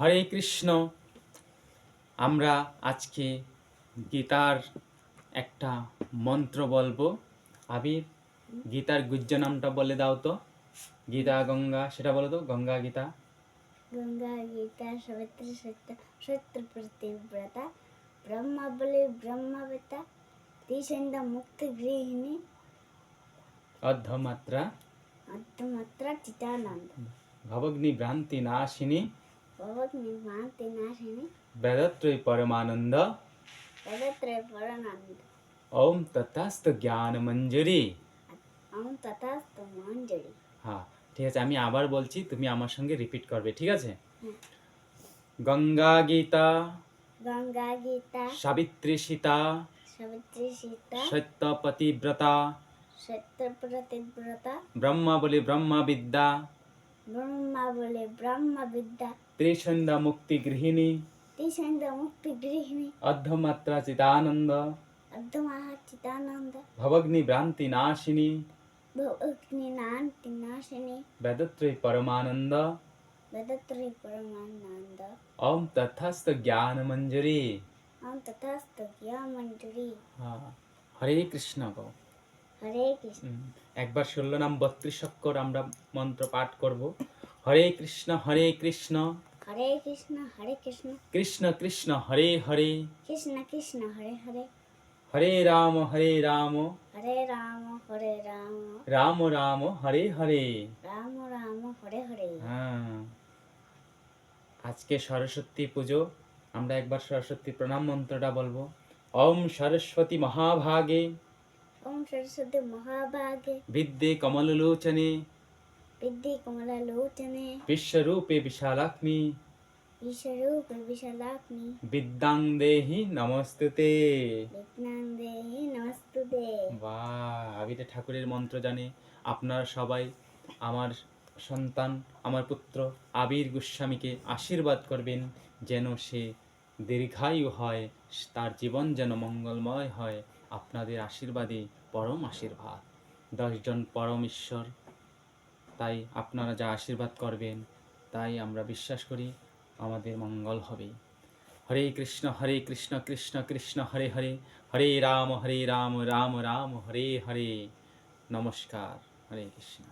হরে কৃষ্ণ। আমরা আজকে গীতার একটা মন্ত্র বলবো। আবির, গীতার গুহ্য নামটা বলে দাও তো। গীতা গঙ্গা, সেটা বলো তো। গঙ্গা গীতা। গঙ্গা গীতা সবিত্র সত্য সত্য প্রতিব্রতা ব্রহ্মা বলে ব্রহ্মবেতা ত্রিসন্ধ্য মুক্তি গৃহিণী অর্ধমাত্রা অর্ধমাত্রা চিতানন্দ ভবগ্নি ভ্রান্তি নাশিনী ভবগ্নি ভ্রান্তি নাশিনী বেদত্রয় পরমানন্দ বেদত্রয় পরানন্দ ওম তথাস্তু জ্ঞান মঞ্জুরি। ওম তথাস্তু মঞ্জুরি। হ্যাঁ, ঠিক আছে, আমি আবার বলছি, তুমি আমার সঙ্গে রিপিট করবে, ঠিক আছে? হ্যাঁ। গঙ্গা গীতা, গঙ্গা গীতা সাবিত্রী সীতা, সবিত্রী সীতা সত্য পতিব্রতা, সত্য প্রতিব্রতা ব্রহ্মা বলে ব্রহ্মা বিদ্যা, ব্রহ্মা বলে ব্রহ্মবিদ্যা ত্রিসন্ধ্যা মুক্তি গৃহিণী, ত্রিসন্ধ্য মুক্তি গৃহিণী অর্ধমাত্রা চিতানন্দ, অর্ধমাহা চিতানন্দ ভবগ্নি ভ্রান্তি নাশিনী, ভবগ্নি নান্তি নাশিনী বেদত্রয় পরমানন্দ, বেদত্রী পরমানন্দ ওম তথাস্তু জ্ঞান মঞ্জুরি। ওম তথাস্তু জ্ঞানমঞ্জুরি। হ্যাঁ, হরে কৃষ্ণ গো। হরে কৃষ্ণ। একবার 16 নাম 32 অক্ষর আমরা মন্ত্র পাঠ করব। হরে কৃষ্ণ হরে কৃষ্ণ হরে কৃষ্ণ হরে কৃষ্ণ কৃষ্ণ কৃষ্ণ হরে হরে, কৃষ্ণ কৃষ্ণ হরে হরে হরে রাম হরে রাম, হরে রাম হরে রাম রাম রাম হরে হরে। রাম রাম হরে হরে। হ্যাঁ, আজকে সরস্বতী পুজো। আমরা একবার সরস্বতী প্রণাম মন্ত্রটা বলবো। ওম সরস্বতী মহাভাগে ওম সরস্বতী মহাভাগে বিদ্যে কমললোচনে বিদ্যে কমলালোচনে বিশ্বরূপে বিশালাক্ষ্মী বিশ্বরূপে বিশালাগ্নি বিদ্যাং দেহি নমস্তুতে। বিঘ্নাং দেহি নমস্তুতে। বাহ, আবির ঠাকুরের মন্ত্র জানে। আপনারা সবাই আমার সন্তান, আমার পুত্র আবির গোস্বামীকে আশীর্বাদ করবেন, যেন সে দীর্ঘায়ু হয়, তার জীবন যেন মঙ্গলময় হয়। আপনাদের আশীর্বাদে পরম আশীর্বাদ, 10 জন পরম ঈশ্বর। তাই আপনারা যা আশীর্বাদ করবেন, তাই আমরা বিশ্বাস করি আমাদের মঙ্গল হবে। হরে কৃষ্ণ কৃষ্ণ কৃষ্ণ হরে হরে, হরে রাম রাম রাম হরে হরে। নমস্কার। হরে কৃষ্ণ।